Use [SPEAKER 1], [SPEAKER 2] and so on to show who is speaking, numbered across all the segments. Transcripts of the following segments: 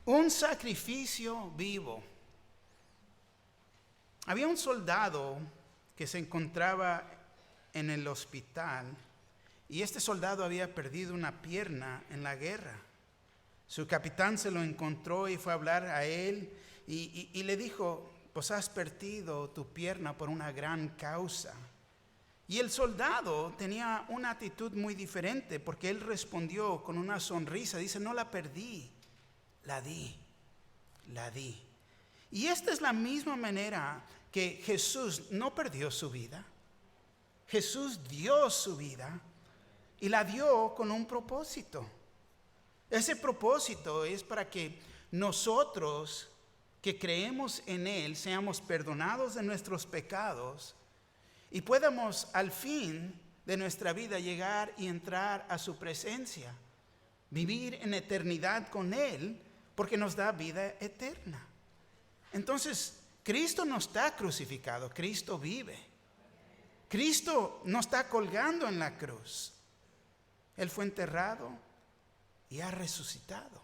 [SPEAKER 1] Un sacrificio vivo. Había un soldado que se encontraba en el hospital y este soldado había perdido una pierna en la guerra. Su capitán se lo encontró y fue a hablar a él y le dijo: pues has perdido tu pierna por una gran causa. Y el soldado tenía una actitud muy diferente, porque él respondió con una sonrisa. Dice: no la perdí, la di. Y esta es la misma manera que Jesús no perdió su vida. Jesús dio su vida y la dio con un propósito. Ese propósito es para que nosotros que creemos en Él seamos perdonados de nuestros pecados y podamos al fin de nuestra vida llegar y entrar a su presencia, vivir en eternidad con Él, porque nos da vida eterna. Entonces, Cristo no está crucificado, Cristo vive. Cristo no está colgando en la cruz. Él fue enterrado y ha resucitado.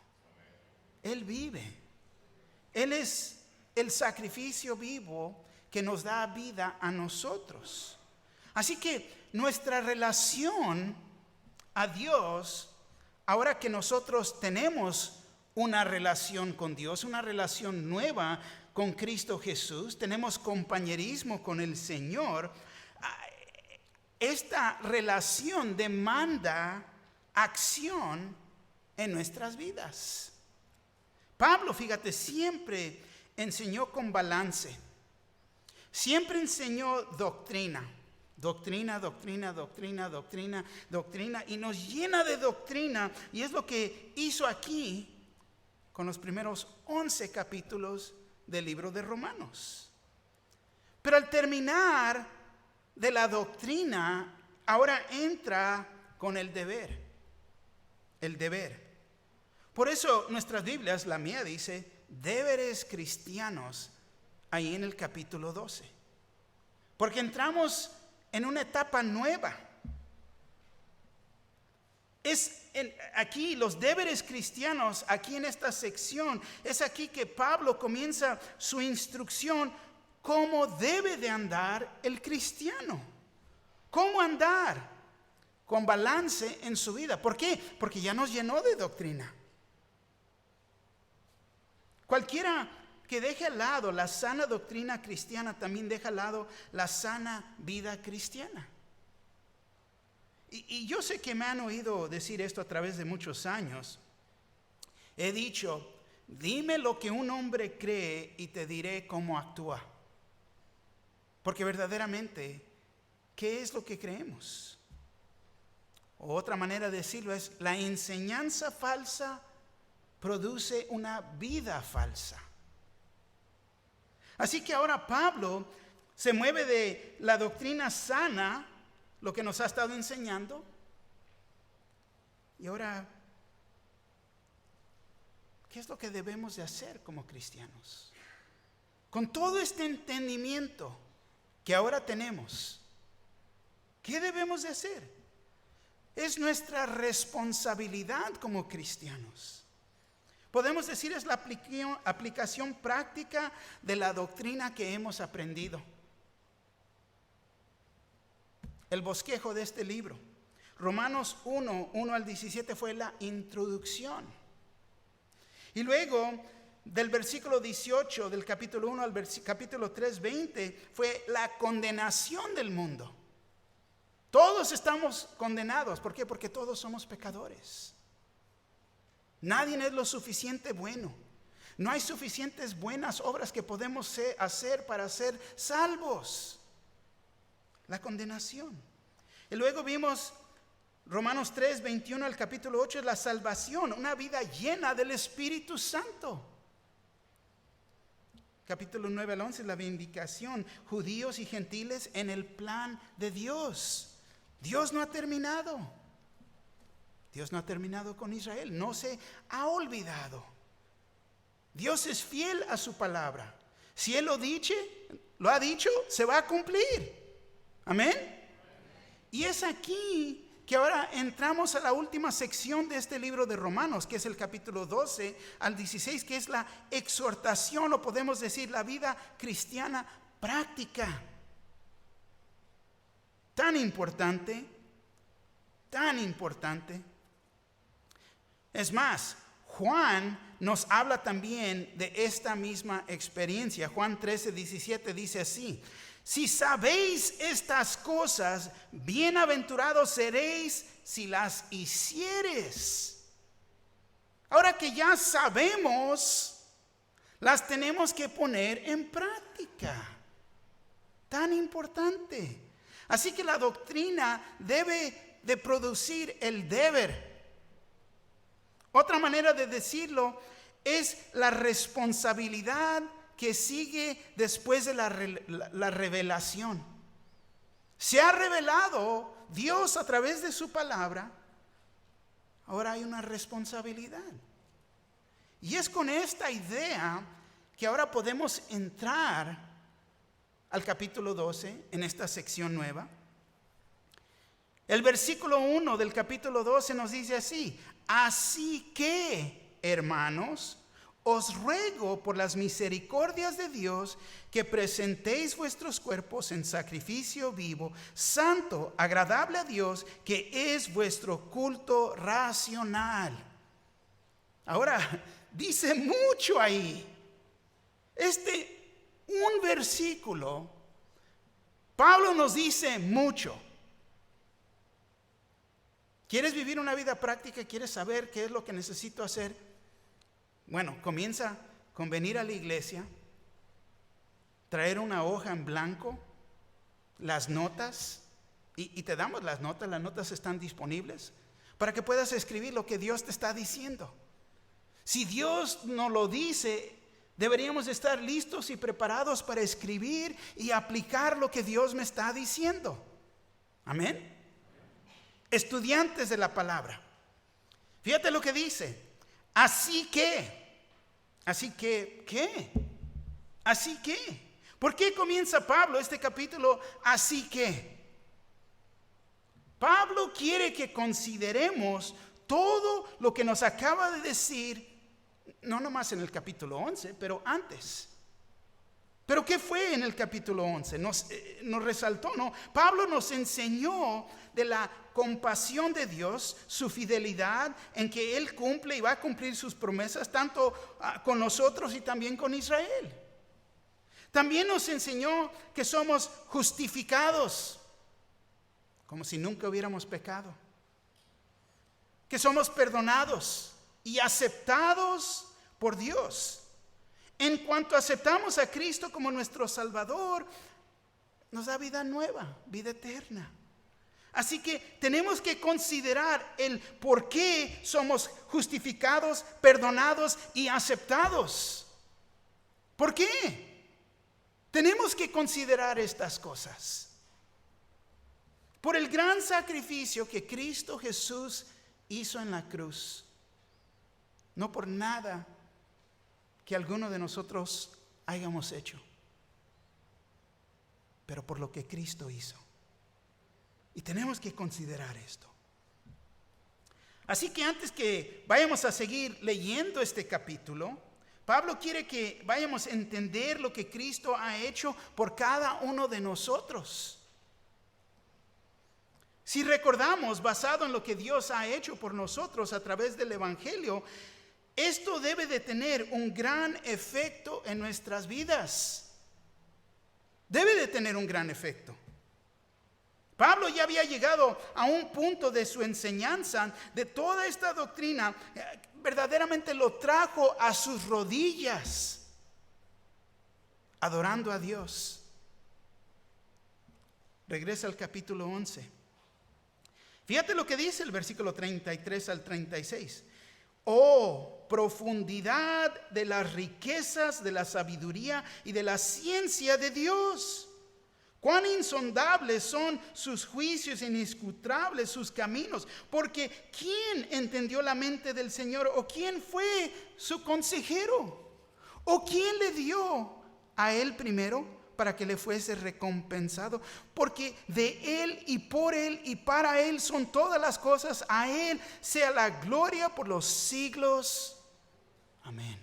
[SPEAKER 1] Él vive. Él es el sacrificio vivo que nos da vida a nosotros. Así que nuestra relación a Dios, ahora que nosotros tenemos una relación con Dios, una relación nueva con Cristo Jesús, tenemos compañerismo con el Señor, esta relación demanda acción en nuestras vidas. Pablo, fíjate, siempre enseñó con balance. Siempre enseñó doctrina, y nos llena de doctrina, y es lo que hizo aquí con los primeros 11 capítulos del libro de Romanos. Pero al terminar de la doctrina, ahora entra con el deber. El deber. Por eso nuestras Biblias, la mía dice, deberes cristianos, ahí en el capítulo 12. Porque entramos en una etapa nueva. Aquí los deberes cristianos, aquí en esta sección, es aquí que Pablo comienza su instrucción, cómo debe de andar el cristiano. Cómo andar con balance en su vida. ¿Por qué? Porque ya nos llenó de doctrina. Cualquiera que deje al lado la sana doctrina cristiana también deja al lado la sana vida cristiana. Y yo sé que me han oído decir esto a través de muchos años. He dicho: dime lo que un hombre cree y te diré cómo actúa. Porque verdaderamente, ¿qué es lo que creemos? O otra manera de decirlo es: la enseñanza falsa produce una vida falsa. Así que ahora Pablo se mueve de la doctrina sana, lo que nos ha estado enseñando, y ahora, ¿qué es lo que debemos de hacer como cristianos? Con todo este entendimiento que ahora tenemos, ¿qué debemos de hacer? Es nuestra responsabilidad como cristianos. Podemos decir, es la aplicación práctica de la doctrina que hemos aprendido. El bosquejo de este libro, Romanos 1 al 17, fue la introducción. Y luego, del versículo 18 del capítulo 1 al capítulo 3, 20, fue la condenación del mundo. Todos estamos condenados. ¿Por qué? Porque todos somos pecadores. Nadie es lo suficiente bueno. No hay suficientes buenas obras que podemos hacer para ser salvos. La condenación. Y luego vimos Romanos 3, 21 al capítulo 8, es la salvación, una vida llena del Espíritu Santo. Capítulo 9 al 11 es la vindicación, judíos y gentiles en el plan de Dios. Dios no ha terminado. Dios no ha terminado con Israel, no se ha olvidado. Dios es fiel a su palabra. Si Él lo ha dicho, se va a cumplir. Amén. Y es aquí que ahora entramos a la última sección de este libro de Romanos, que es el capítulo 12 al 16, que es la exhortación, o podemos decir la vida cristiana práctica. Tan importante, tan importante. Es más, Juan nos habla también de esta misma experiencia. Juan 13:17 dice así: si sabéis estas cosas, bienaventurados seréis si las hicieres. Ahora que ya sabemos, las tenemos que poner en práctica. Tan importante. Así que la doctrina debe de producir el deber. Otra manera de decirlo es la responsabilidad que sigue después de la revelación. Se ha revelado Dios a través de su palabra. Ahora hay una responsabilidad. Y es con esta idea que ahora podemos entrar al capítulo 12 en esta sección nueva. El versículo 1 del capítulo 12 nos dice así: así que, hermanos, os ruego por las misericordias de Dios que presentéis vuestros cuerpos en sacrificio vivo, santo, agradable a Dios, que es vuestro culto racional. Ahora, dice mucho ahí. Un versículo, Pablo nos dice mucho. ¿Quieres vivir una vida práctica? ¿Quieres saber qué es lo que necesito hacer? Bueno, comienza con venir a la iglesia, traer una hoja en blanco, las notas, y te damos las notas están disponibles para que puedas escribir lo que Dios te está diciendo. Si Dios nos lo dice, deberíamos estar listos y preparados para escribir y aplicar lo que Dios me está diciendo. Amén. Estudiantes de la palabra. Fíjate lo que dice. Así que, ¿qué? Así que. ¿Por qué comienza Pablo este capítulo así que? Pablo quiere que consideremos todo lo que nos acaba de decir, no nomás en el capítulo 11, pero antes. ¿Pero qué fue en el capítulo 11? Nos resaltó, ¿no? Pablo nos enseñó de la compasión de Dios, su fidelidad en que Él cumple y va a cumplir sus promesas tanto con nosotros y también con Israel. También nos enseñó que somos justificados, como si nunca hubiéramos pecado. Que somos perdonados y aceptados por Dios. En cuanto aceptamos a Cristo como nuestro Salvador, nos da vida nueva, vida eterna. Así que tenemos que considerar el por qué somos justificados, perdonados y aceptados. ¿Por qué? Tenemos que considerar estas cosas. Por el gran sacrificio que Cristo Jesús hizo en la cruz. No por nada que alguno de nosotros hayamos hecho, pero por lo que Cristo hizo. Y tenemos que considerar esto. Así que antes que vayamos a seguir leyendo este capítulo, Pablo quiere que vayamos a entender lo que Cristo ha hecho por cada uno de nosotros. Si recordamos, basado en lo que Dios ha hecho por nosotros a través del Evangelio, esto debe de tener un gran efecto en nuestras vidas. Debe de tener un gran efecto. Pablo ya había llegado a un punto de su enseñanza, de toda esta doctrina, verdaderamente lo trajo a sus rodillas, adorando a Dios. Regresa al capítulo 11. Fíjate lo que dice el versículo 33 al 36. Oh, profundidad de las riquezas, de la sabiduría y de la ciencia de Dios. Cuán insondables son sus juicios, inescrutables sus caminos. Porque ¿quién entendió la mente del Señor? ¿O quién fue su consejero? ¿O quién le dio a él primero para que le fuese recompensado, porque de Él y por Él y para Él son todas las cosas. A Él sea la gloria por los siglos. Amén.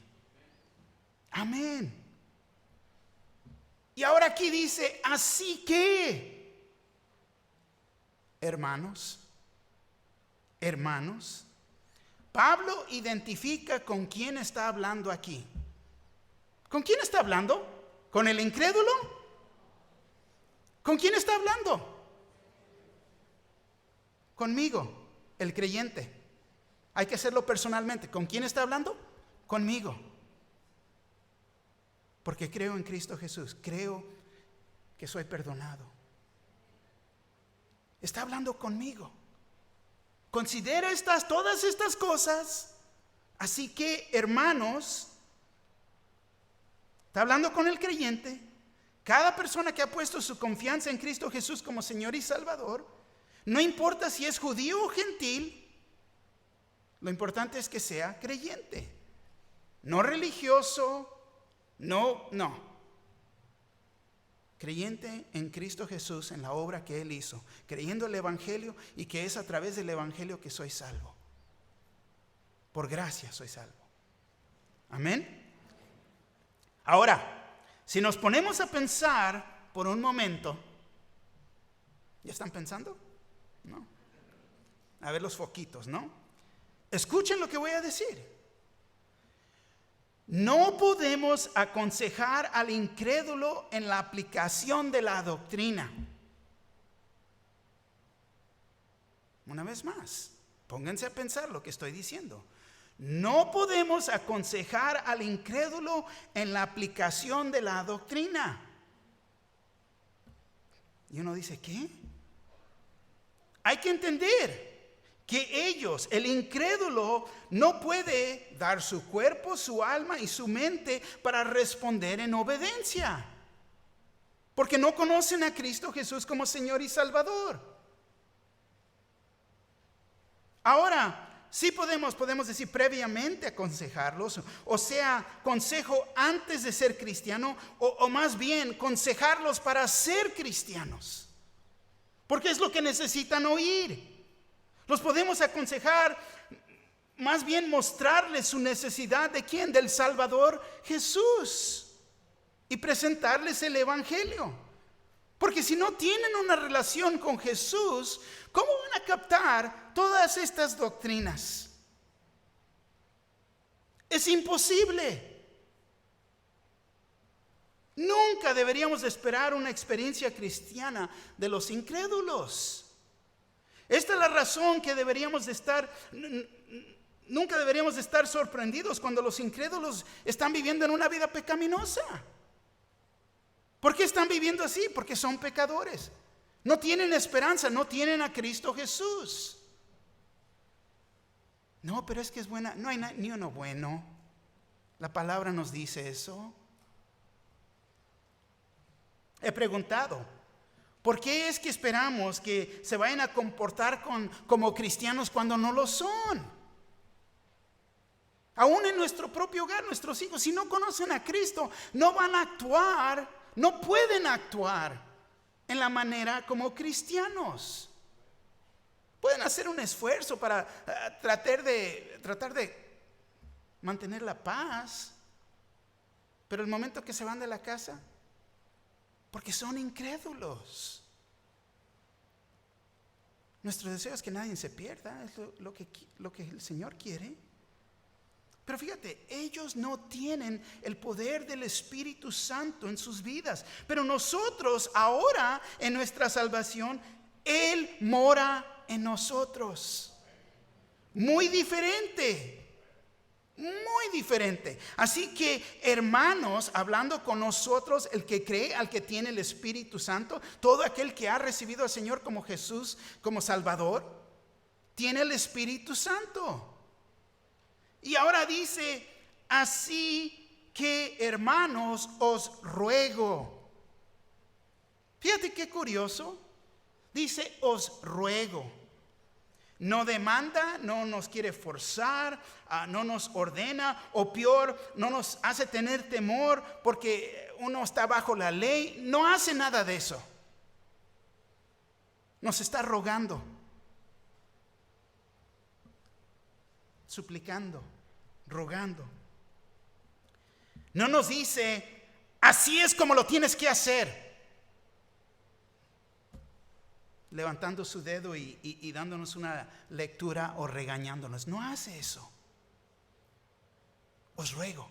[SPEAKER 1] Amén. Y ahora aquí dice, así que, hermanos, Pablo identifica con quién está hablando aquí. ¿Con quién está hablando? ¿Con el incrédulo? ¿Con quién está hablando? Conmigo, el creyente. Hay que hacerlo personalmente. ¿Con quién está hablando? Conmigo. Porque creo en Cristo Jesús. Creo que soy perdonado. Está hablando conmigo. Considera todas estas cosas. Así que, hermanos, está hablando con el creyente. Cada persona que ha puesto su confianza en Cristo Jesús como Señor y Salvador, no importa si es judío o gentil, lo importante es que sea creyente, no religioso, no. Creyente en Cristo Jesús, en la obra que Él hizo, creyendo el Evangelio, y que es a través del Evangelio que soy salvo. Por gracia soy salvo. Amén. Ahora, si nos ponemos a pensar por un momento, ¿ya están pensando? ¿No? A ver los foquitos, ¿no? Escuchen lo que voy a decir. No podemos aconsejar al incrédulo en la aplicación de la doctrina. Una vez más, pónganse a pensar lo que estoy diciendo. No podemos aconsejar al incrédulo en la aplicación de la doctrina. Y uno dice, ¿qué? Hay que entender que ellos, el incrédulo, no puede dar su cuerpo, su alma y su mente para responder en obediencia, porque no conocen a Cristo Jesús como Señor y Salvador. Ahora, sí podemos decir previamente aconsejarlos, o sea, consejo antes de ser cristiano, o más bien aconsejarlos para ser cristianos, porque es lo que necesitan oír. Los podemos aconsejar, más bien mostrarles su necesidad de ¿quién? Del Salvador Jesús, y presentarles el Evangelio. Porque si no tienen una relación con Jesús, ¿cómo van a captar todas estas doctrinas? Es imposible. Nunca deberíamos esperar una experiencia cristiana de los incrédulos. Esta es la razón que nunca deberíamos de estar sorprendidos cuando los incrédulos están viviendo en una vida pecaminosa. ¿Por qué están viviendo así? Porque son pecadores. No tienen esperanza, no tienen a Cristo Jesús. No, pero es que es buena. No hay ni uno bueno. La palabra nos dice eso. He preguntado, ¿por qué es que esperamos que se vayan a comportar como cristianos cuando no lo son? Aún en nuestro propio hogar, nuestros hijos, si no conocen a Cristo, no van a actuar, no pueden actuar en la manera como cristianos. Pueden hacer un esfuerzo para tratar de mantener la paz, pero el momento que se van de la casa, porque son incrédulos. Nuestro deseo es que nadie se pierda, es lo que el Señor quiere. Pero fíjate, ellos no tienen el poder del Espíritu Santo en sus vidas. Pero nosotros ahora, en nuestra salvación, Él mora en nosotros. Muy diferente. Muy diferente. Así que, hermanos, hablando con nosotros, el que cree, al que tiene el Espíritu Santo, todo aquel que ha recibido al Señor como Jesús, como Salvador, tiene el Espíritu Santo. Y ahora dice, así que, hermanos, os ruego. Fíjate qué curioso. Dice, os ruego. No demanda, no nos quiere forzar, no nos ordena, o peor, no nos hace tener temor porque uno está bajo la ley. No hace nada de eso. Nos está rogando, suplicando, rogando. No nos dice, así es como lo tienes que hacer, levantando su dedo y dándonos una lectura o regañándonos. No hace eso. Os ruego.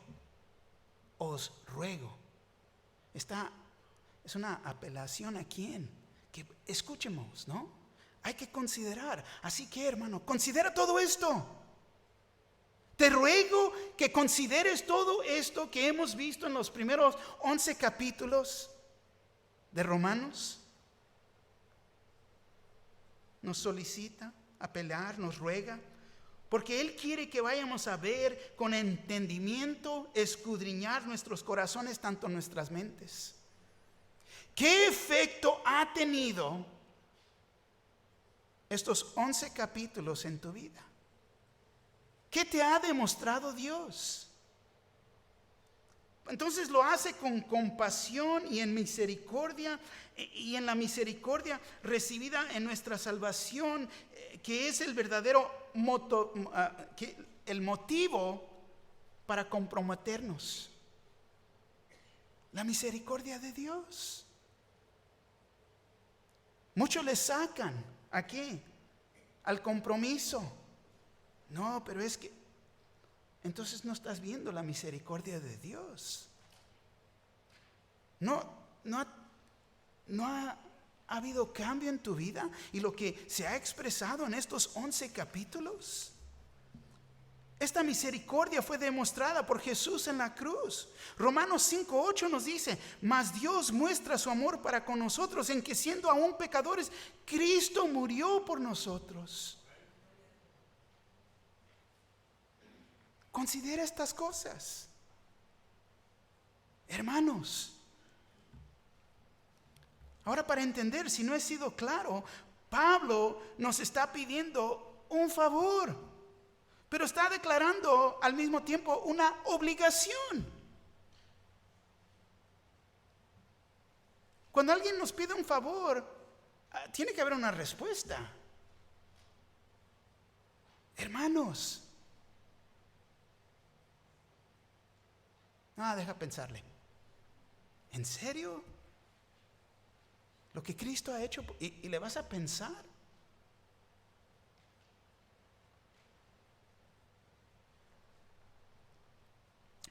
[SPEAKER 1] Es una apelación a quién. Que escuchemos, ¿no? Hay que considerar. Así que, hermano, considera todo esto. Te ruego que consideres todo esto que hemos visto en los primeros 11 capítulos de Romanos. Nos solicita apelar, nos ruega, porque Él quiere que vayamos a ver con entendimiento, escudriñar nuestros corazones, tanto nuestras mentes. ¿Qué efecto ha tenido estos 11 capítulos en tu vida? ¿Qué te ha demostrado Dios? Entonces lo hace con compasión y en misericordia, y en la misericordia recibida en nuestra salvación, que es el verdadero el motivo para comprometernos. La misericordia de Dios. Muchos le sacan ¿a qué? Al compromiso. No, pero es que entonces no estás viendo la misericordia de Dios. No ha habido cambio en tu vida y lo que se ha expresado en estos 11 capítulos. Esta misericordia fue demostrada por Jesús en la cruz. Romanos 5:8 nos dice: mas Dios muestra su amor para con nosotros en que, siendo aún pecadores, Cristo murió por nosotros. Considera estas cosas, hermanos. Ahora, para entender, si no he sido claro, Pablo nos está pidiendo un favor, pero está declarando al mismo tiempo una obligación. Cuando alguien nos pide un favor, tiene que haber una respuesta. Hermanos, deja pensarle. ¿En serio? Lo que Cristo ha hecho, y le vas a pensar.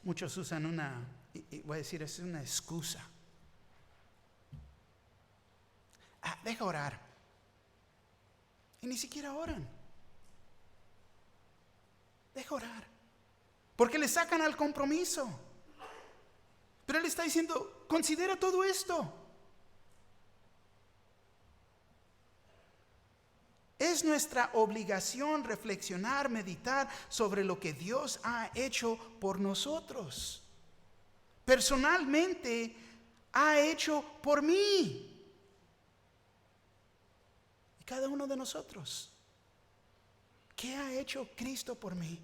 [SPEAKER 1] Muchos usan y voy a decir, es una excusa. Deja orar. Y ni siquiera oran. Deja orar. Porque le sacan al compromiso. Pero Él está diciendo, considera todo esto. Es nuestra obligación reflexionar, meditar sobre lo que Dios ha hecho por nosotros. Personalmente, ha hecho por mí. Y cada uno de nosotros. ¿Qué ha hecho Cristo por mí?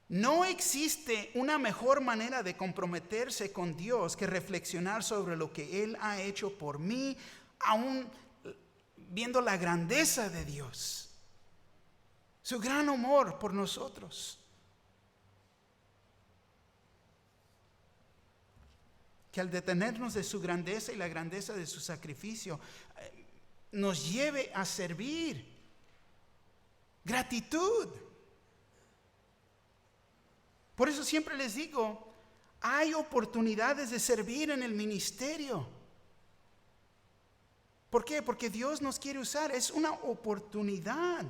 [SPEAKER 1] No existe una mejor manera de comprometerse con Dios que reflexionar sobre lo que Él ha hecho por mí, aún viendo la grandeza de Dios, su gran amor por nosotros. Que al detenernos de su grandeza y la grandeza de su sacrificio, nos lleve a servir. Gratitud. Por eso siempre les digo, hay oportunidades de servir en el ministerio. ¿Por qué? Porque Dios nos quiere usar, es una oportunidad.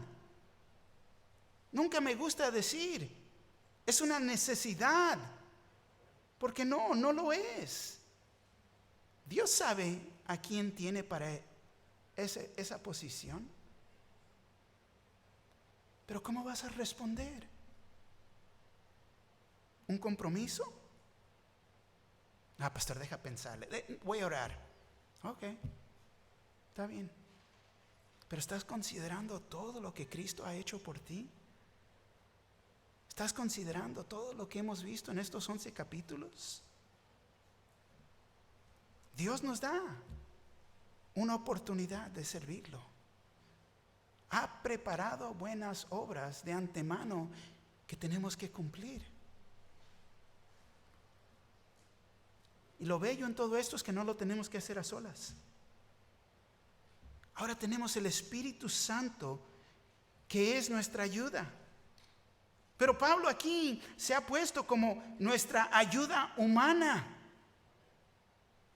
[SPEAKER 1] Nunca me gusta decir, es una necesidad, porque no lo es. Dios sabe a quién tiene para esa posición. Pero ¿cómo vas a responder? ¿Un compromiso? Pastor, deja pensarle. Voy a orar. Ok. Está bien. Pero ¿estás considerando todo lo que Cristo ha hecho por ti? ¿Estás considerando todo lo que hemos visto en estos 11 capítulos? Dios nos da una oportunidad de servirlo. Ha preparado buenas obras de antemano que tenemos que cumplir. Y lo bello en todo esto es que no lo tenemos que hacer a solas. Ahora tenemos el Espíritu Santo que es nuestra ayuda. Pero Pablo aquí se ha puesto como nuestra ayuda humana.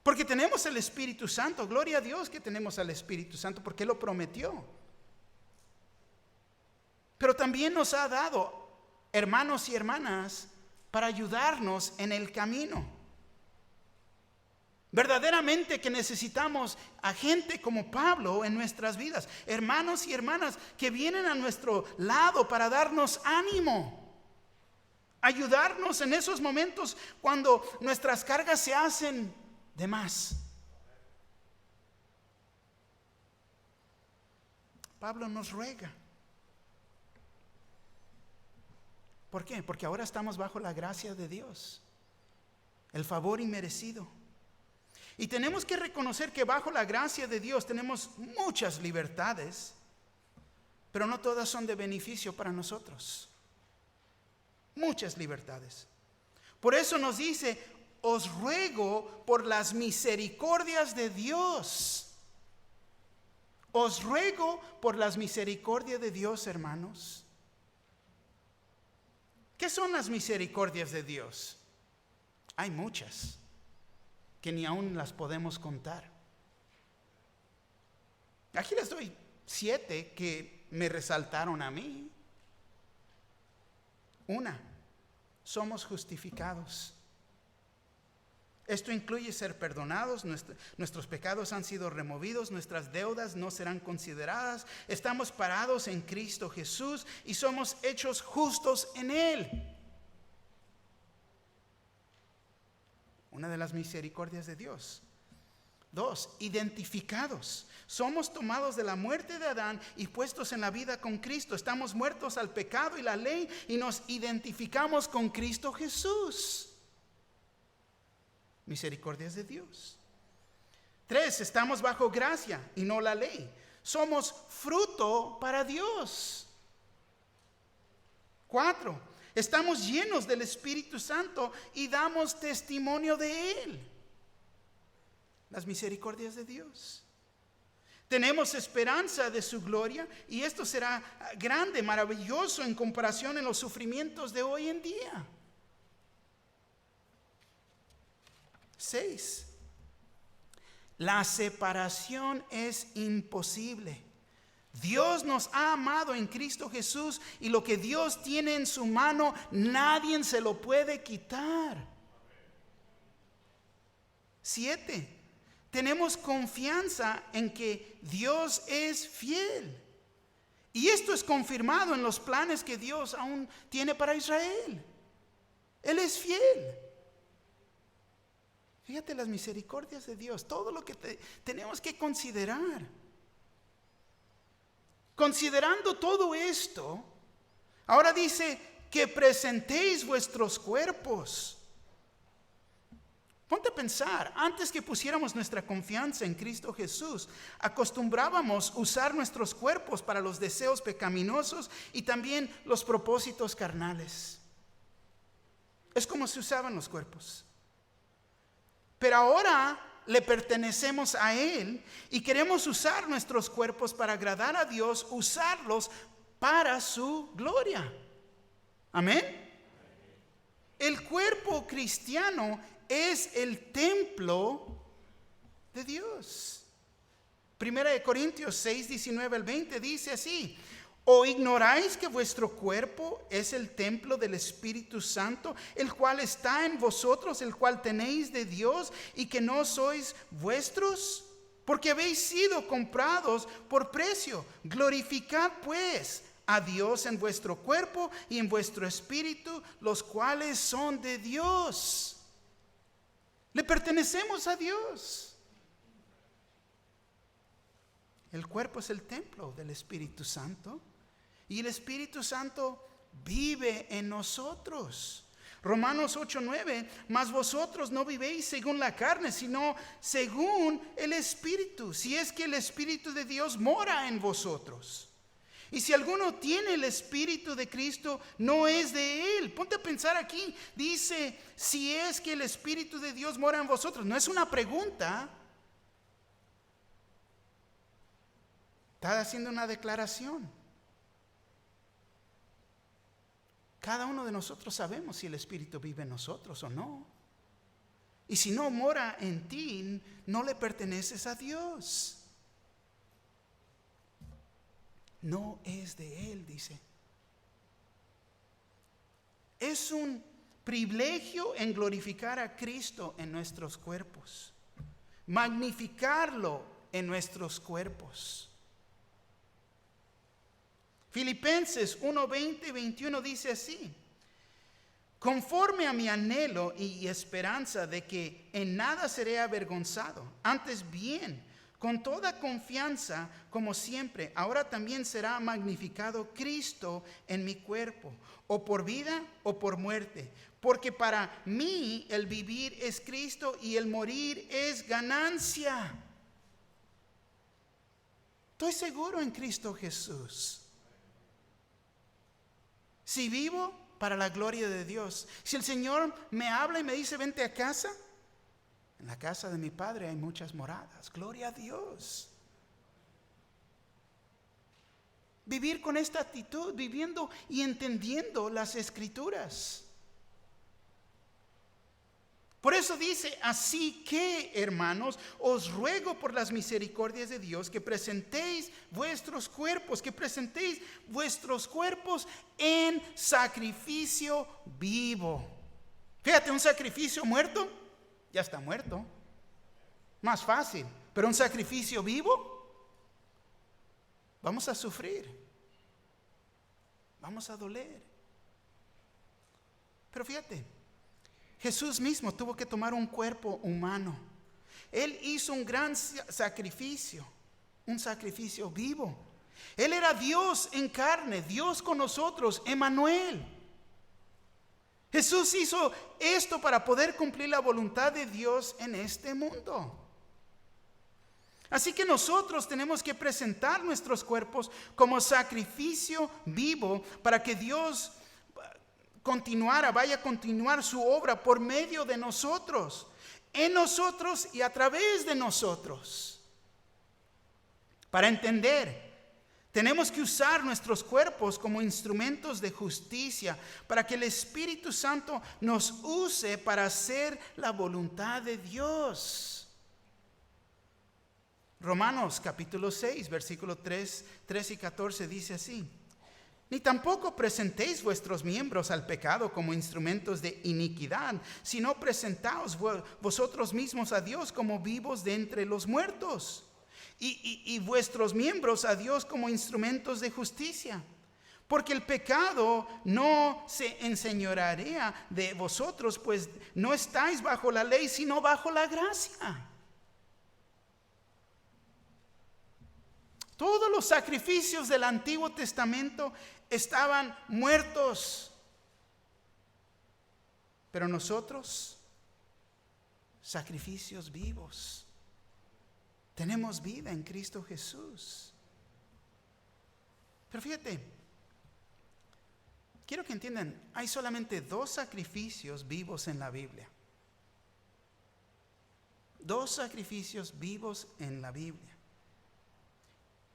[SPEAKER 1] Porque tenemos el Espíritu Santo. Gloria a Dios que tenemos al Espíritu Santo porque Él lo prometió. Pero también nos ha dado hermanos y hermanas para ayudarnos en el camino. Verdaderamente que necesitamos a gente como Pablo en nuestras vidas. Hermanos y hermanas que vienen a nuestro lado para darnos ánimo. Ayudarnos en esos momentos cuando nuestras cargas se hacen de más. Pablo nos ruega. ¿Por qué? Porque ahora estamos bajo la gracia de Dios. El favor inmerecido. Y tenemos que reconocer que bajo la gracia de Dios tenemos muchas libertades, pero no todas son de beneficio para nosotros. Muchas libertades. Por eso nos dice, os ruego por las misericordias de Dios. Os ruego por las misericordias de Dios, hermanos. ¿Qué son las misericordias de Dios? Hay muchas que ni aún las podemos contar. Aquí les doy 7 que me resaltaron a mí. 1, somos justificados. Esto incluye ser perdonados, nuestros pecados han sido removidos, nuestras deudas no serán consideradas, estamos parados en Cristo Jesús y somos hechos justos en Él. Una de las misericordias de Dios. 2, identificados. Somos tomados de la muerte de Adán y puestos en la vida con Cristo. Estamos muertos al pecado y la ley y nos identificamos con Cristo Jesús. Misericordias de Dios. 3, estamos bajo gracia y no la ley. Somos fruto para Dios. 4, estamos llenos del Espíritu Santo y damos testimonio de Él. Las misericordias de Dios. Tenemos esperanza de su gloria y esto será grande, maravilloso en comparación en los sufrimientos de hoy en día. 6, la separación es imposible. Dios nos ha amado en Cristo Jesús y lo que Dios tiene en su mano nadie se lo puede quitar. 7, tenemos confianza en que Dios es fiel. Y esto es confirmado en los planes que Dios aún tiene para Israel. Él es fiel. Fíjate las misericordias de Dios, todo lo que tenemos que considerar. Considerando todo esto, ahora dice que presentéis vuestros cuerpos. Ponte a pensar, antes que pusiéramos nuestra confianza en Cristo Jesús, acostumbrábamos usar nuestros cuerpos para los deseos pecaminosos y también los propósitos carnales. Es como se usaban los cuerpos. Pero ahora le pertenecemos a Él y queremos usar nuestros cuerpos para agradar a Dios, usarlos para su gloria. Amén. El cuerpo cristiano es el templo de Dios. 1 Corintios 6, 19 al 20 dice así: ¿O ignoráis que vuestro cuerpo es el templo del Espíritu Santo, el cual está en vosotros, el cual tenéis de Dios, y que no sois vuestros? Porque habéis sido comprados por precio. Glorificad pues a Dios en vuestro cuerpo y en vuestro espíritu, los cuales son de Dios. Le pertenecemos a Dios. El cuerpo es el templo del Espíritu Santo. Y el Espíritu Santo vive en nosotros. Romanos 8:9, mas vosotros no vivéis según la carne, sino según el Espíritu, si es que el Espíritu de Dios mora en vosotros. Y si alguno tiene el Espíritu de Cristo, no es de él. Ponte a pensar aquí, dice, si es que el Espíritu de Dios mora en vosotros. No es una pregunta. Está haciendo una declaración. Cada uno de nosotros sabemos si el Espíritu vive en nosotros o no. Y si no mora en ti, no le perteneces a Dios. No es de Él, dice. Es un privilegio en glorificar a Cristo en nuestros cuerpos. Magnificarlo en nuestros cuerpos. Filipenses 1:20 y 21 dice así: conforme a mi anhelo y esperanza de que en nada seré avergonzado, antes bien, con toda confianza, como siempre, ahora también será magnificado Cristo en mi cuerpo, o por vida o por muerte, porque para mí el vivir es Cristo y el morir es ganancia. Estoy seguro en Cristo Jesús. Si vivo, para la gloria de Dios. Si el Señor me habla y me dice, vente a casa, en la casa de mi Padre hay muchas moradas. Gloria a Dios. Vivir con esta actitud, viviendo y entendiendo las Escrituras. Por eso dice, así que, hermanos, os ruego por las misericordias de Dios que presentéis vuestros cuerpos en sacrificio vivo. Fíjate, un sacrificio muerto, ya está muerto. Más fácil, pero un sacrificio vivo, vamos a sufrir, vamos a doler. Pero fíjate, Jesús mismo tuvo que tomar un cuerpo humano. Él hizo un gran sacrificio, un sacrificio vivo. Él era Dios en carne, Dios con nosotros, Emmanuel. Jesús hizo esto para poder cumplir la voluntad de Dios en este mundo. Así que nosotros tenemos que presentar nuestros cuerpos como sacrificio vivo para que Dios vaya a continuar su obra por medio de nosotros, en nosotros y a través de nosotros. Para entender, tenemos que usar nuestros cuerpos como instrumentos de justicia para que el Espíritu Santo nos use para hacer la voluntad de Dios. Romanos capítulo 6, versículo 3 y 14 dice así: ni tampoco presentéis vuestros miembros al pecado como instrumentos de iniquidad, sino presentaos vosotros mismos a Dios como vivos de entre los muertos, y vuestros miembros a Dios como instrumentos de justicia. Porque el pecado no se enseñoreará de vosotros, pues no estáis bajo la ley, sino bajo la gracia. Todos los sacrificios del Antiguo Testamento estaban muertos. Pero nosotros, sacrificios vivos. Tenemos vida en Cristo Jesús. Pero fíjate, quiero que entiendan, hay solamente 2 sacrificios vivos en la Biblia. 2 sacrificios vivos en la Biblia.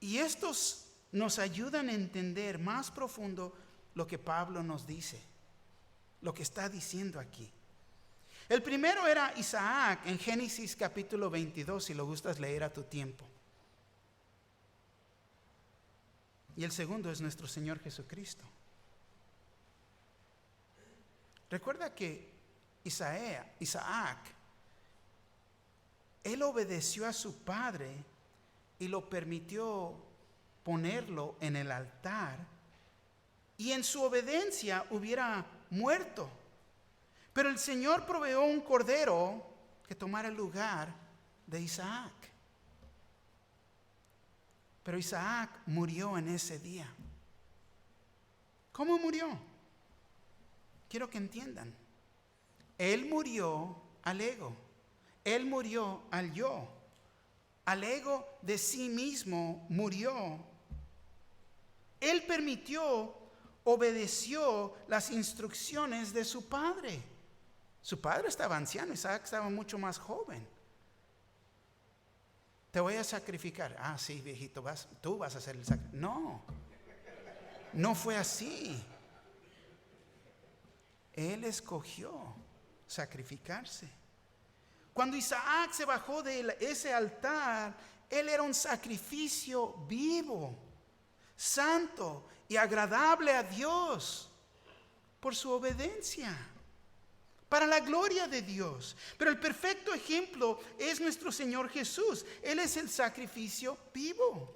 [SPEAKER 1] Y estos nos ayudan a entender más profundo lo que Pablo nos dice, lo que está diciendo aquí. El primero era Isaac en Génesis capítulo 22, si lo gustas leer a tu tiempo. Y el segundo es nuestro Señor Jesucristo. Recuerda que Isaac, él obedeció a su padre y lo permitió ponerlo en el altar, y en su obediencia hubiera muerto. Pero el Señor proveyó un cordero que tomara el lugar de Isaac. Pero Isaac murió en ese día. ¿Cómo murió? Quiero que entiendan. Él murió al ego. Él murió al yo. Al ego de sí mismo murió. Él obedeció las instrucciones de su padre. Su padre estaba anciano, Isaac estaba mucho más joven. Te voy a sacrificar. Ah, sí, viejito, tú vas a hacer el sacrificio. No fue así. Él escogió sacrificarse. Cuando Isaac se bajó de ese altar, él era un sacrificio vivo, santo y agradable a Dios por su obediencia, para la gloria de Dios. Pero el perfecto ejemplo es nuestro Señor Jesús. Él es el sacrificio vivo.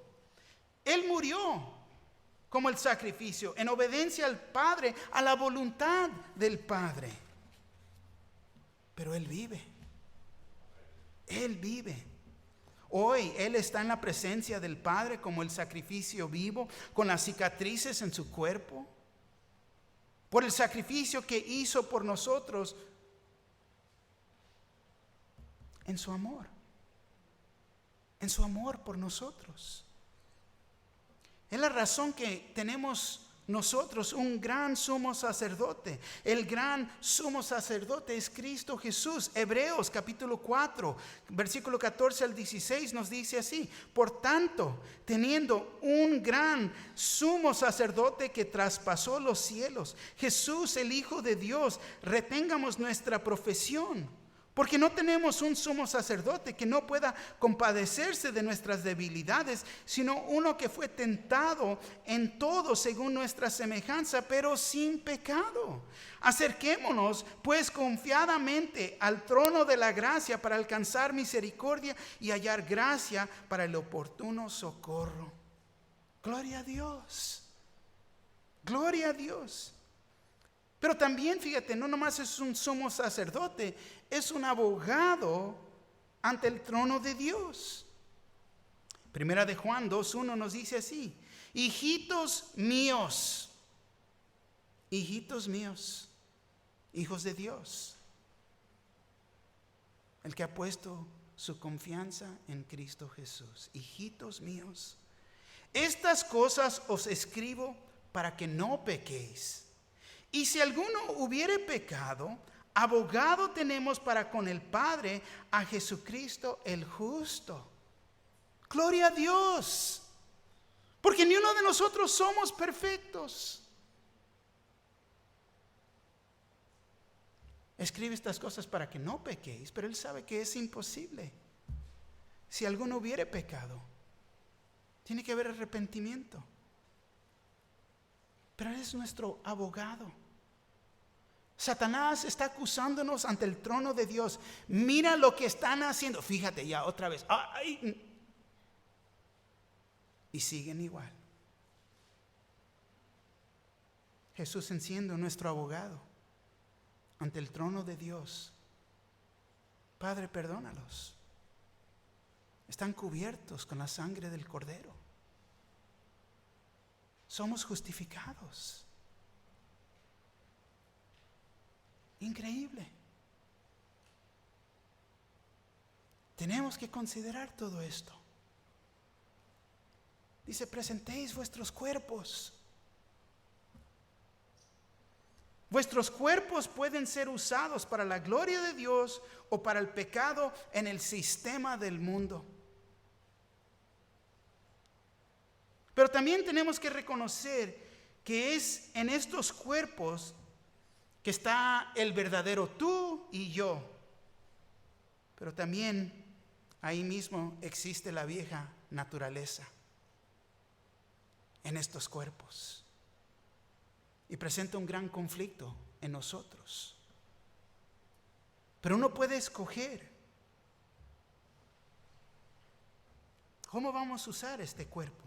[SPEAKER 1] Él murió como el sacrificio en obediencia al Padre, a la voluntad del Padre. Pero Él vive. Él vive. Hoy Él está en la presencia del Padre como el sacrificio vivo, con las cicatrices en su cuerpo, por el sacrificio que hizo por nosotros en su amor por nosotros. Es la razón que tenemos nosotros un gran sumo sacerdote. El gran sumo sacerdote es Cristo Jesús. Hebreos capítulo 4, versículo 14 al 16 nos dice así: por tanto, teniendo un gran sumo sacerdote que traspasó los cielos, Jesús el Hijo de Dios, retengamos nuestra profesión. Porque no tenemos un sumo sacerdote que no pueda compadecerse de nuestras debilidades, sino uno que fue tentado en todo según nuestra semejanza, pero sin pecado. Acerquémonos pues confiadamente al trono de la gracia para alcanzar misericordia y hallar gracia para el oportuno socorro. Gloria a Dios. Gloria a Dios. Pero también, fíjate, no nomás es un sumo sacerdote, es un abogado ante el trono de Dios. Primera de Juan 2:1 nos dice así: hijitos míos, hijos de Dios, el que ha puesto su confianza en Cristo Jesús. Hijitos míos, estas cosas os escribo para que no pequéis. Y si alguno hubiere pecado, abogado tenemos para con el Padre, a Jesucristo el justo. Gloria a Dios. Porque ni uno de nosotros somos perfectos. Escribe estas cosas para que no pequéis, pero Él sabe que es imposible. Si alguno hubiere pecado, tiene que haber arrepentimiento. Pero Él es nuestro abogado. Satanás está acusándonos ante el trono de Dios. Mira lo que están haciendo. Fíjate ya otra vez. Y siguen igual. Jesús siendo nuestro abogado ante el trono de Dios. Padre, perdónalos. Están cubiertos con la sangre del Cordero. Somos justificados. Increíble. Tenemos que considerar todo esto. Dice: presentéis vuestros cuerpos. Vuestros cuerpos pueden ser usados para la gloria de Dios o para el pecado en el sistema del mundo. Pero también tenemos que reconocer que es en estos cuerpos que está el verdadero tú y yo. Pero también ahí mismo existe la vieja naturaleza en estos cuerpos. Y presenta un gran conflicto en nosotros. Pero uno puede escoger cómo vamos a usar este cuerpo.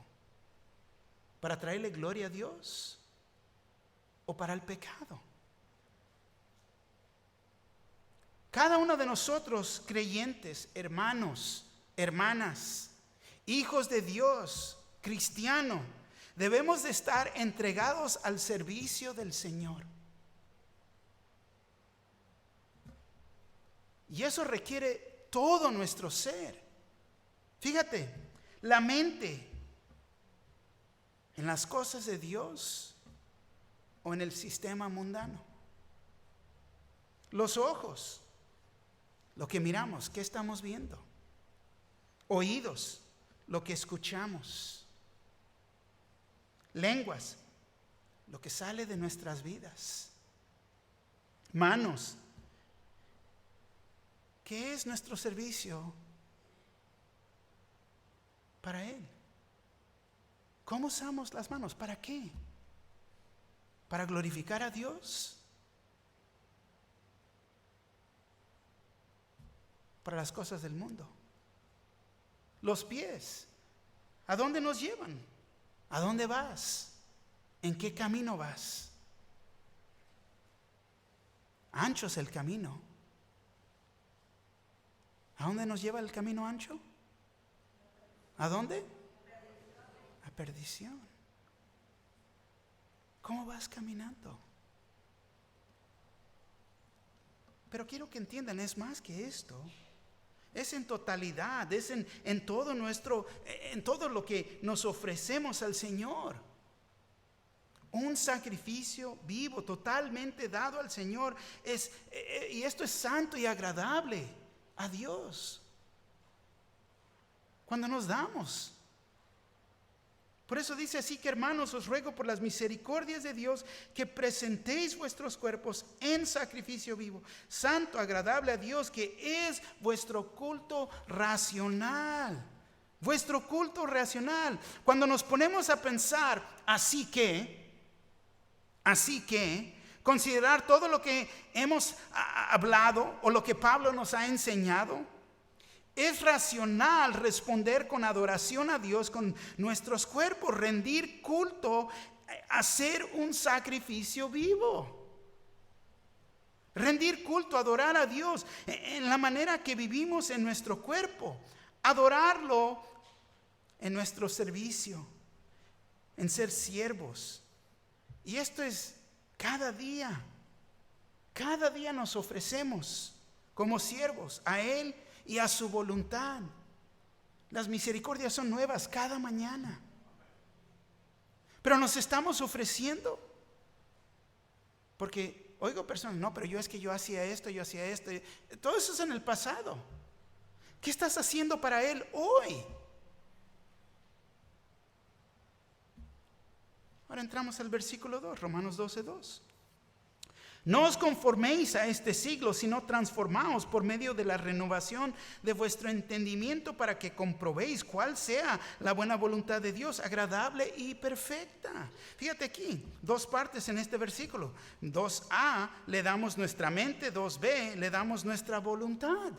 [SPEAKER 1] ¿Para traerle gloria a Dios o para el pecado? Cada uno de nosotros, creyentes, hermanos, hermanas, hijos de Dios, cristiano, debemos de estar entregados al servicio del Señor. Y eso requiere todo nuestro ser. Fíjate, la mente en las cosas de Dios o en el sistema mundano. Los ojos, lo que miramos, ¿qué estamos viendo? Oídos, lo que escuchamos. Lenguas, lo que sale de nuestras vidas. Manos, ¿qué es nuestro servicio para Él? ¿Cómo usamos las manos? ¿Para qué? ¿Para glorificar a Dios? ¿Para las cosas del mundo? Los pies, ¿a dónde nos llevan? ¿A dónde vas? ¿En qué camino vas? Ancho es el camino. ¿A dónde nos lleva el camino ancho? ¿A dónde? A perdición. ¿Cómo vas caminando? Pero quiero que entiendan, es más que esto. Es en totalidad, es en todo en todo lo que nos ofrecemos al Señor. Un sacrificio vivo, totalmente dado al Señor. Y esto es santo y agradable a Dios. Cuando nos damos. Por eso dice así que, hermanos, os ruego por las misericordias de Dios que presentéis vuestros cuerpos en sacrificio vivo, santo, agradable a Dios, que es vuestro culto racional. Vuestro culto racional. Cuando nos ponemos a pensar, así que, considerar todo lo que hemos hablado o lo que Pablo nos ha enseñado, es racional responder con adoración a Dios con nuestros cuerpos, rendir culto, hacer un sacrificio vivo. Rendir culto, adorar a Dios en la manera que vivimos en nuestro cuerpo. Adorarlo en nuestro servicio, en ser siervos. Y esto es cada día. Cada día nos ofrecemos como siervos a Él y a su voluntad. Las misericordias son nuevas cada mañana. Pero nos estamos ofreciendo. Porque oigo personas, no, pero yo hacía esto. Todo eso es en el pasado. ¿Qué estás haciendo para Él hoy? Ahora entramos al versículo 2, Romanos 12:2. No os conforméis a este siglo, sino transformaos por medio de la renovación de vuestro entendimiento para que comprobéis cuál sea la buena voluntad de Dios, agradable y perfecta. Fíjate aquí, dos partes en este versículo. 2a le damos nuestra mente, 2b le damos nuestra voluntad.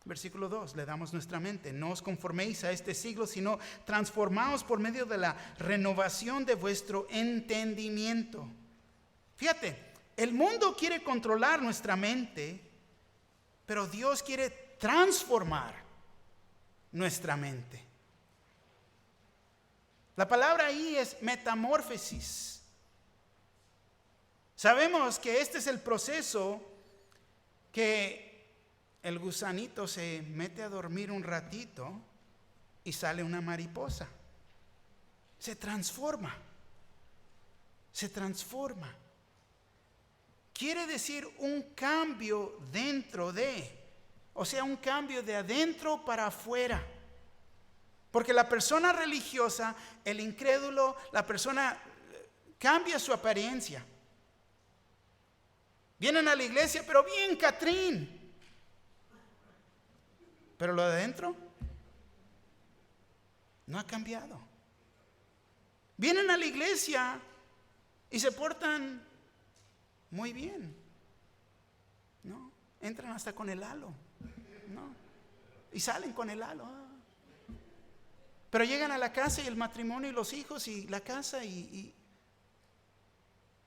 [SPEAKER 1] Versículo 2, le damos nuestra mente. No os conforméis a este siglo, sino transformaos por medio de la renovación de vuestro entendimiento. Fíjate, el mundo quiere controlar nuestra mente, pero Dios quiere transformar nuestra mente. La palabra ahí es metamorfosis. Sabemos que este es el proceso que el gusanito se mete a dormir un ratito y sale una mariposa. Se transforma. Quiere decir un cambio dentro de, o sea, un cambio de adentro para afuera. Porque la persona religiosa, el incrédulo, la persona cambia su apariencia. Vienen a la iglesia, pero bien Catrín. Pero lo de adentro no ha cambiado. Vienen a la iglesia y se portan muy bien, ¿no? Entran hasta con el halo, ¿no? Y salen con el halo. Pero llegan a la casa y el matrimonio y los hijos y la casa y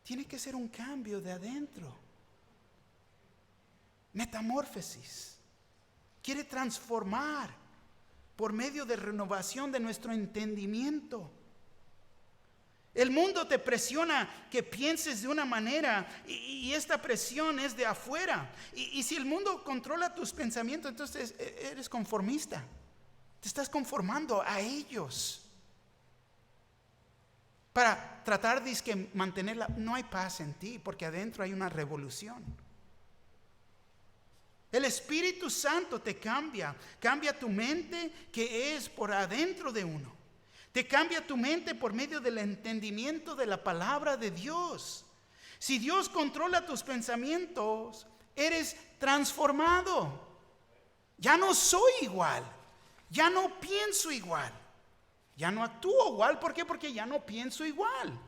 [SPEAKER 1] tiene que ser un cambio de adentro. Metamorfosis. Quiere transformar por medio de renovación de nuestro entendimiento. El mundo te presiona que pienses de una manera y esta presión es de afuera. Y si el mundo controla tus pensamientos, entonces eres conformista. Te estás conformando a ellos. Para tratar de mantenerla, no hay paz en ti porque adentro hay una revolución. El Espíritu Santo te cambia tu mente que es por adentro de uno. Te cambia tu mente por medio del entendimiento de la palabra de Dios. Si Dios controla tus pensamientos, eres transformado. Ya no soy igual, ya no pienso igual, ya no actúo igual. ¿Por qué? Porque ya no pienso igual.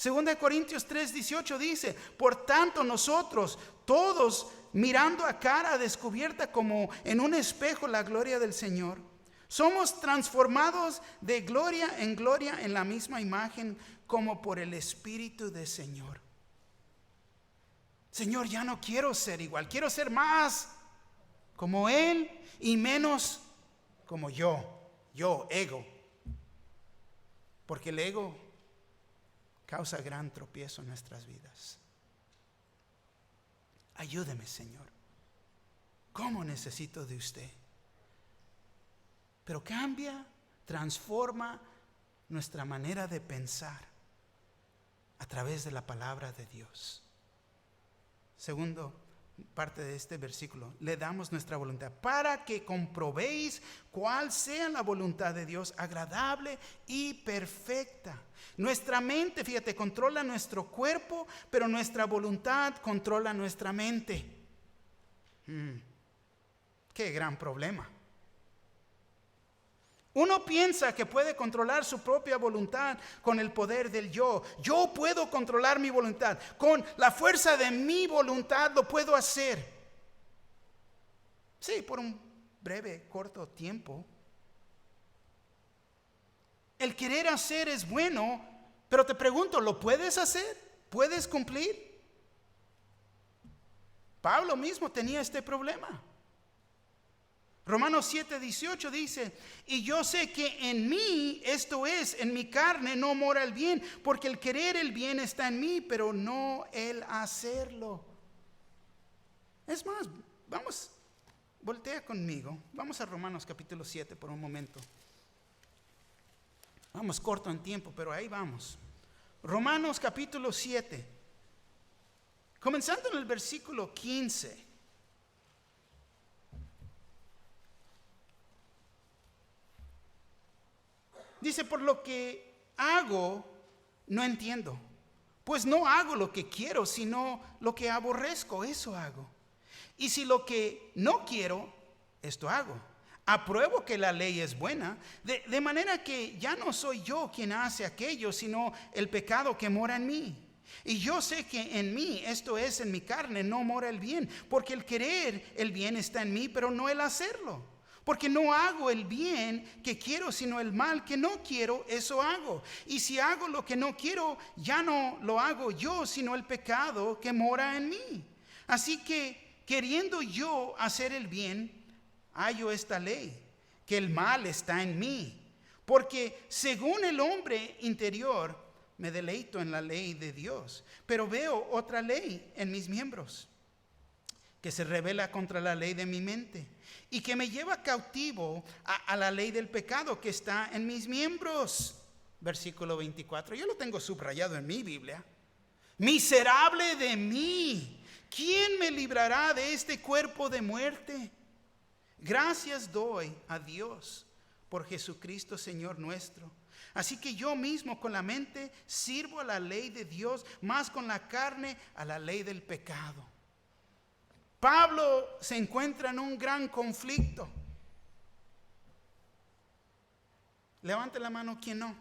[SPEAKER 1] 2 Corintios 3:18 dice: por tanto nosotros todos, mirando a cara descubierta como en un espejo la gloria del Señor, somos transformados de gloria en la misma imagen como por el Espíritu del Señor. Señor, ya no quiero ser igual, quiero ser más como Él y menos como yo, ego. Porque el ego causa gran tropiezo en nuestras vidas. Ayúdeme, Señor. ¿Cómo necesito de usted? Pero cambia, transforma nuestra manera de pensar a través de la palabra de Dios. Segundo parte de este versículo, le damos nuestra voluntad para que comprobéis cuál sea la voluntad de Dios, agradable y perfecta. Nuestra mente, fíjate, controla nuestro cuerpo, pero nuestra voluntad controla nuestra mente. Qué gran problema. Uno piensa que puede controlar su propia voluntad con el poder del yo. Yo puedo controlar mi voluntad. Con la fuerza de mi voluntad lo puedo hacer. Sí, por un breve, corto tiempo. El querer hacer es bueno, pero te pregunto, ¿lo puedes hacer? ¿Puedes cumplir? Pablo mismo tenía este problema. Romanos 7:18 dice: y yo sé que en mí, esto es, en mi carne, no mora el bien, porque el querer el bien está en mí, pero no el hacerlo. Es más, vamos, voltea conmigo, vamos a Romanos capítulo 7 por un momento. Vamos corto en tiempo, pero ahí vamos. Romanos capítulo 7, comenzando en el versículo 15. Dice: por lo que hago, no entiendo, pues no hago lo que quiero, sino lo que aborrezco, eso hago. Y si lo que no quiero, esto hago. Apruebo que la ley es buena, de manera que ya no soy yo quien hace aquello, sino el pecado que mora en mí. Y yo sé que en mí, esto es, en mi carne, no mora el bien, porque el querer el bien está en mí, pero no el hacerlo. Porque no hago el bien que quiero, sino el mal que no quiero, eso hago. Y si hago lo que no quiero, ya no lo hago yo, sino el pecado que mora en mí. Así que, queriendo yo hacer el bien, hallo esta ley, que el mal está en mí. Porque según el hombre interior, me deleito en la ley de Dios. Pero veo otra ley en mis miembros, que se rebela contra la ley de mi mente y que me lleva cautivo a la ley del pecado que está en mis miembros. Versículo 24, yo lo tengo subrayado en mi Biblia. Miserable de mí, ¿quién me librará de este cuerpo de muerte? Gracias doy a Dios por Jesucristo Señor nuestro. Así que yo mismo con la mente sirvo a la ley de Dios, más con la carne a la ley del pecado. Pablo se encuentra en un gran conflicto. Levante la mano, ¿quién no?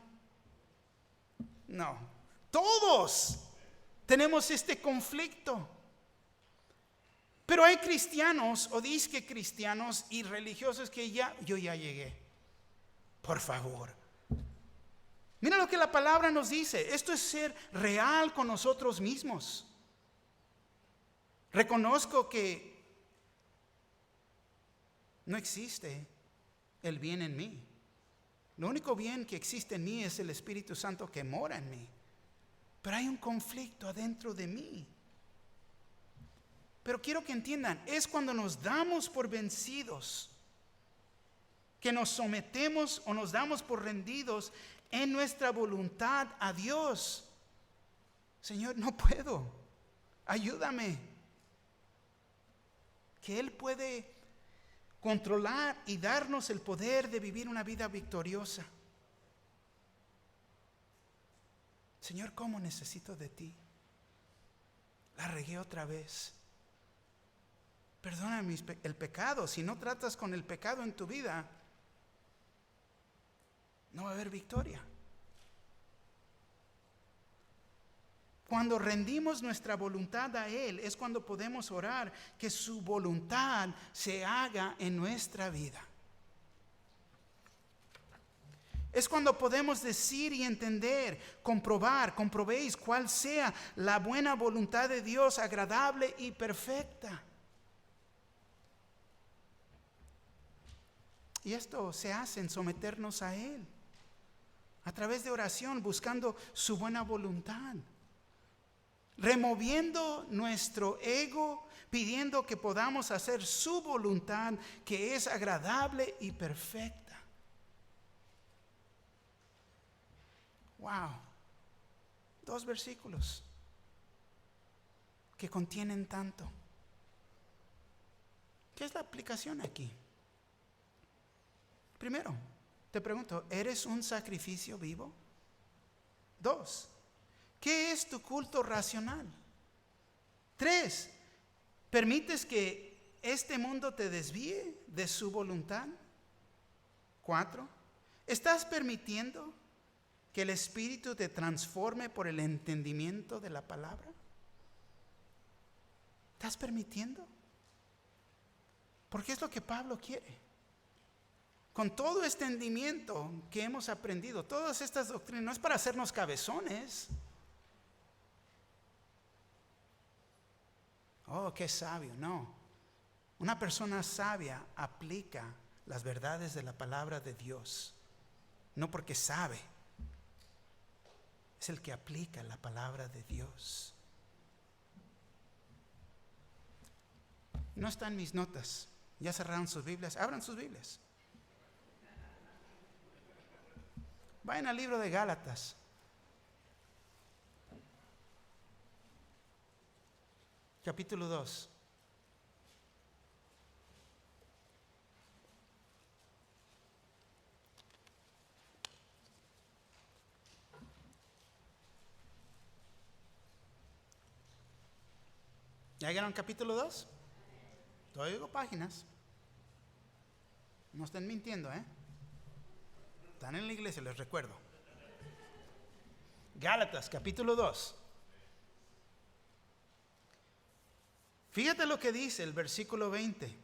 [SPEAKER 1] No, todos tenemos este conflicto. Pero hay cristianos o disque cristianos y religiosos que yo ya llegué. Por favor. Mira lo que la palabra nos dice. Esto es ser real con nosotros mismos. Reconozco que no existe el bien en mí. Lo único bien que existe en mí es el Espíritu Santo que mora en mí. Pero hay un conflicto adentro de mí. Pero quiero que entiendan, es cuando nos damos por vencidos, que nos sometemos o nos damos por rendidos en nuestra voluntad a Dios. Señor, no puedo, ayúdame. Que Él puede controlar y darnos el poder de vivir una vida victoriosa. Señor, ¿cómo necesito de ti? La regué otra vez. Perdóname el pecado. Si no tratas con el pecado en tu vida, no va a haber victoria. Cuando rendimos nuestra voluntad a Él, es cuando podemos orar que su voluntad se haga en nuestra vida. Es cuando podemos decir y entender, comprobéis cuál sea la buena voluntad de Dios, agradable y perfecta. Y esto se hace en someternos a Él, a través de oración, buscando su buena voluntad. Removiendo nuestro ego, pidiendo que podamos hacer su voluntad, que es agradable y perfecta. Wow, 2 versículos que contienen tanto. ¿Qué es la aplicación aquí? Primero, te pregunto, ¿eres un sacrificio vivo? 2, ¿qué es tu culto racional? 3, ¿permites que este mundo te desvíe de su voluntad? 4, ¿estás permitiendo que el Espíritu te transforme por el entendimiento de la palabra? ¿Estás permitiendo? Porque es lo que Pablo quiere. Con todo este entendimiento que hemos aprendido, todas estas doctrinas, no es para hacernos cabezones. Oh, qué sabio, no. Una persona sabia aplica las verdades de la palabra de Dios, no porque sabe. Es el que aplica la palabra de Dios. No está en mis notas. ¿Ya cerraron sus Biblias? Abran sus Biblias. Vayan al libro de Gálatas. Capítulo 2. ¿Ya llegaron al capítulo 2? Todavía digo páginas. No estén mintiendo, Están en la iglesia, les recuerdo. Gálatas, capítulo 2. Fíjate lo que dice el versículo 20.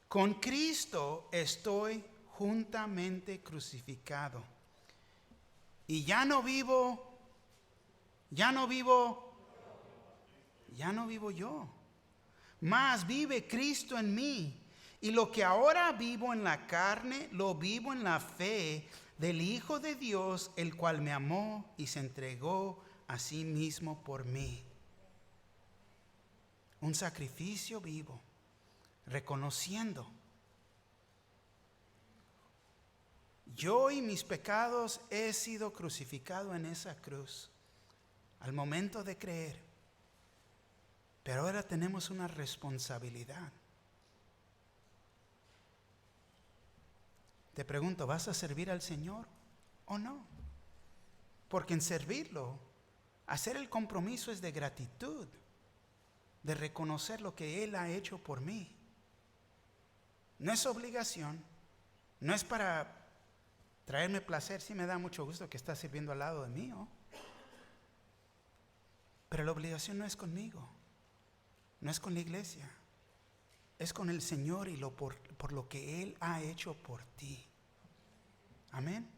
[SPEAKER 1] Con Cristo estoy juntamente crucificado. Y ya no vivo yo, mas vive Cristo en mí. Y lo que ahora vivo en la carne, lo vivo en la fe del Hijo de Dios, el cual me amó y se entregó a sí mismo por mí. Un sacrificio vivo, reconociendo: yo y mis pecados he sido crucificado en esa cruz al momento de creer. Pero ahora tenemos una responsabilidad. Te pregunto, ¿vas a servir al Señor o no? Porque en servirlo, hacer el compromiso es de gratitud, de reconocer lo que Él ha hecho por mí. No es obligación, no es para traerme placer. Sí me da mucho gusto que estás sirviendo al lado de mí, pero la obligación no es conmigo, no es con la iglesia, es con el Señor y por lo que Él ha hecho por ti. Amén.